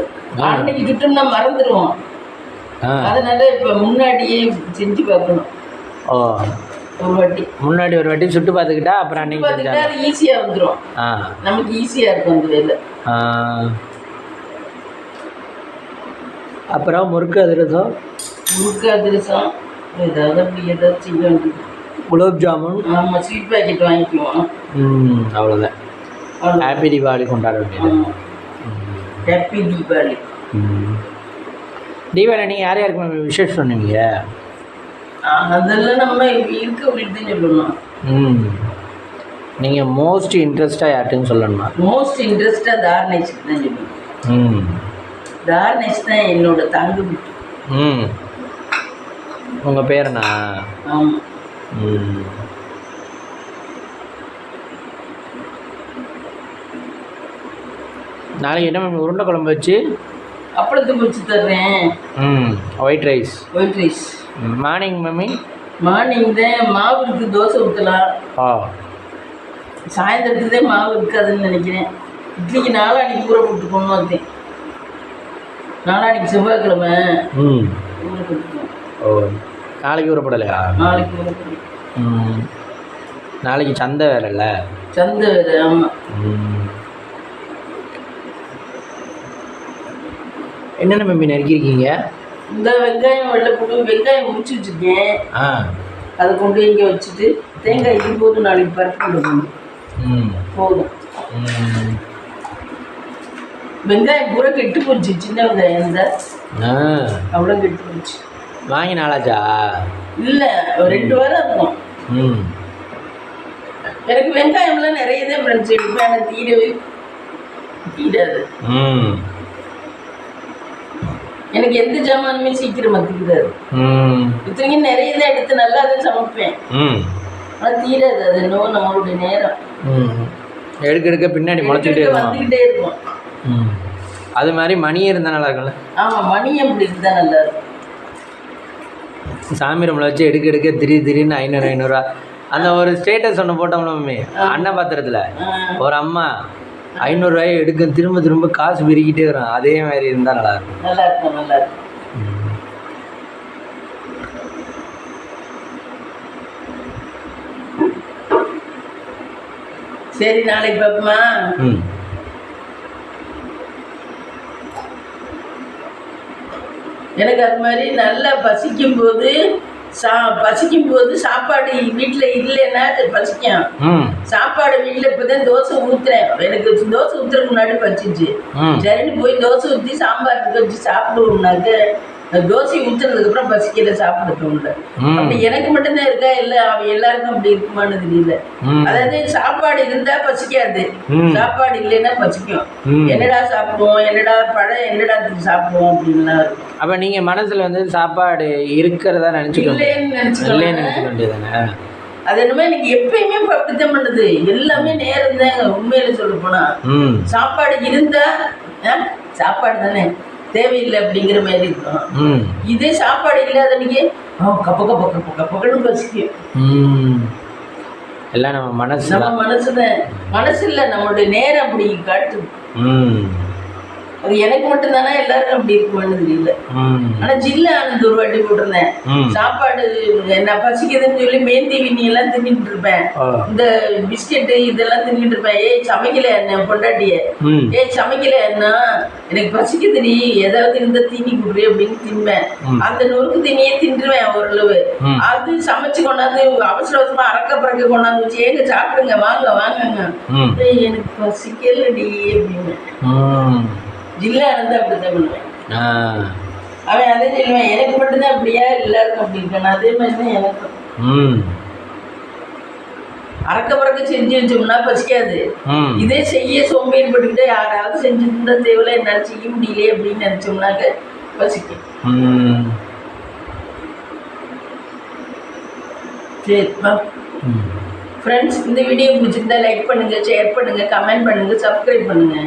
அன்னைக்கு சுட்டோம்னா மறந்துடுவோம். அதனால இப்போ முன்னாடியே செஞ்சு பார்க்கணும். முன்னாடி ஒரு வாட்டி சுட்டு பார்த்துக்கிட்டா அப்புறம் அன்னைக்கு அது ஈஸியாக வந்துடும். நமக்கு ஈஸியாக இருக்கும் அந்த வேலை. அப்புறம் முறுக்கு அதிரசம் ஏதாவது அப்படி ஏதாவது செய்ய வேண்டியது. குலோப் ஜாமுன். ஆமாம், ஸ்வீட் பேக்கெட் வாங்கிக்குவோம். அவ்வளோதான். ஹாப்பி தீபாவளி கொண்டாட வேண்டியது. ஹாப்பி தீபாவளி. தீபாவளி நீங்கள் யார் யாருக்கு விசேஷம் சொன்னீங்க? அதெல்லாம் நம்ம இருக்க அப்படின்னு சொல்லணும். நீங்கள் மோஸ்ட் இன்ட்ரெஸ்டாக யார்ட்டுன்னு சொல்லணுமா? மோஸ்ட் இன்ட்ரெஸ்டாக தாரணேஷுக்கு தான் சொல்லணும். தாரணேஷ் தான் என்னோட தங்கு. உங்கள் பேருண்ணா? ஆமாம். நாளைக்கு என்ன உருண்டை குழம்பு வச்சு அப்பளத்துக்கு வச்சு தர்றேன். White rice. Morning mummy? Morning தான் மாவு இருக்குது, தோசை ஊற்றலாம். சாயந்தரத்துக்கு தான் மாவு இருக்காதுன்னு நினைக்கிறேன். இட்லிக்கு நாளானிக்கு ஊற போட்டு கொண்டு வந்தேன். நாளானிக்கு செவ்வாய்க்கிழமை ஊற போட்டுக்கணும். நாளைக்கு ஊறப்படலையா? நாளைக்கு ஊறப்படும். நாளைக்கு சந்தை வேலைல்ல? சந்தை வேலை. ஆமாம். என்னென்ன மம்மி நறுக்கியிருக்கீங்க? இந்த வெங்காயம், வெள்ளைப்பூடு, வெங்காயம் முடிச்சு வச்சுருக்கேன். அதை கொண்டு இங்கே வச்சுட்டு தேங்காய் இருக்கும்போது நாளைக்கு பருப்பு கொடுக்கணும். போதும். வெங்காயம் பூரா கெட்டு போச்சு. சின்ன வெங்காயம் இருந்தா அவ்வளோ கெட்டு போச்சு. வாங்கி நாளாச்சா? இல்லை, 2 வாரம் இருக்கும். எனக்கு வெங்காயம்லாம் நிறையதே ஃப்ரெண்ட்ஸ் எடுப்பேன். எனக்கு தீராது. எனக்கு எந்த ஜாமானுமே சீக்கிரம் மத்திக்கிறாரு. இத்தனைக்கும் நிறைய தான் எடுத்து நல்லா தான் சமைப்பேன். ஆனால் தீராது. அது என்னவோ நம்மளுடைய நேரம் எடுக்க பின்னாடி முளைச்சிக்கிட்டே வந்துக்கிட்டே இருக்கும். அது மாதிரி மணி இருந்தால் நல்லா இருக்கும்ல? ஆமாம், மணி அப்படி இருந்தால் நல்லா இருக்கும். சாமி ரூமில் வச்சு எடுக்க திடீர்னு 500 அந்த ஒரு ஸ்டேட்டஸ் ஒன்று போட்டோம்ல மம்மி, அன்னபாத்திரத்தில் ஒரு அம்மா 500 ரூபாயை எடுக்க திரும்ப காசு பெருகிட்டே வரும். அதே மாதிரி இருந்தால் நல்லா இருக்கும். நல்லா இருக்கும். சரி, நாளைக்கு பார்ப்போமா? எனக்கு அது மாதிரி நல்லா பசிக்கும் போது சாப்பாடு வீட்டில் இல்லைன்னா பசிக்கும். சாப்பாடு வீட்டில் இப்போதான் தோசை ஊற்றுறேன். எனக்கு தோசை ஊற்றுறதுக்கு முன்னாடி பசிச்சு, சரின்னு போய் தோசை ஊற்றி சாம்பாருக்கு வச்சு சாப்பிடுவோம்னாக்க தோசை ஊற்றுறதுக்கு அப்புறம் பசிக்கல, சாப்பிட தோணல. அப்படி எனக்கு மட்டும்தான் இருக்கா? இல்லை, எல்லாருக்கும் அப்படி இருக்குமான்னு தெரியல. அதாவது சாப்பாடு இருந்தா பசிக்காது, சாப்பாடு இல்லைன்னா பசிக்கும். என்னடா சாப்பிடுவோம், என்னடா பழம், என்னடா சாப்பிடுவோம் அப்படின்லாம் இருக்கும். அப்ப நீங்க மனசுல வந்து சாப்பாடு இருக்கிறதா நினைச்சுக்க வேண்டியதானே? அது என்னமோ எனக்கு எப்பயுமே அப்படித்தான் பண்ணுது. எல்லாமே நேரம் தான். உண்மையில சொல்ல போனா சாப்பாடு இருந்தா சாப்பாடு தானே தேவையில்லை அப்படிங்கிற மாதிரி இருக்கும். இதே சாப்பாடு இல்லாதன்னைக்கு கப்பன்னு பசிக்கும். எல்லாம் நம்ம மனசு, நம்ம மனசு இல்லை, நம்மளுடைய நேரம் அப்படி காட்டுது. அது எனக்கு மட்டும் தானே எல்லாருக்கும் அப்படி இருக்குமான்னு தெரியல. ஆனா ஜில்ல ஆனது ஒரு வாட்டி போட்டிருந்தேன். சாப்பாடு நான் பசிக்குதுன்னு சொல்லி மேந்தி வினி எல்லாம் தின்னுட்டு இருப்பேன். இந்த பிஸ்கெட்டு இதெல்லாம் தின்னுட்டு இருப்பேன். ஏய் சமைக்கல என்ன பொண்டாட்டிய, ஏய் சமைக்கல என்ன எனக்கு பசிக்குதுடி ஏதாவது இந்த தீனி குடுறி அப்படின்னு தின்பேன். அந்த நொறுக்கு தீனியே தின்றுவேன் ஓரளவு. அது சமைச்சு கொண்டாந்து அவசர அவசரமா அறக்க பறக்க கொண்டாந்து வச்சு ஏங்க சாப்பிடுங்க வாங்க வாங்கங்க, எனக்கு பசிக்கலடி அப்படின்னு ஜில்லா இருந்து அப்படித்தான் பண்ணுவேன். அவன் அதே சொல்லுவேன், எனக்கு மட்டும்தான் அப்படியா எல்லாருக்கும் அப்படி இருக்கணும். அதே மாதிரி தான் எனக்கும். அறக்க பறக்க செஞ்சு வச்சோம்னா பசிக்காது. இதே செய்ய சோம்பேறி பட்டுக்கிட்டே யாராவது செஞ்சுருந்தா தேவையில்ல என்னால் செய்ய முடியலையே அப்படின்னு நினைச்சோம்னாக்க பசிக்கும். சரிப்பா ஃப்ரெண்ட்ஸ், இந்த வீடியோ பிடிச்சிருந்தா லைக் பண்ணுங்க, ஷேர் பண்ணுங்க, கமெண்ட் பண்ணுங்க, சப்ஸ்கிரைப் பண்ணுங்க.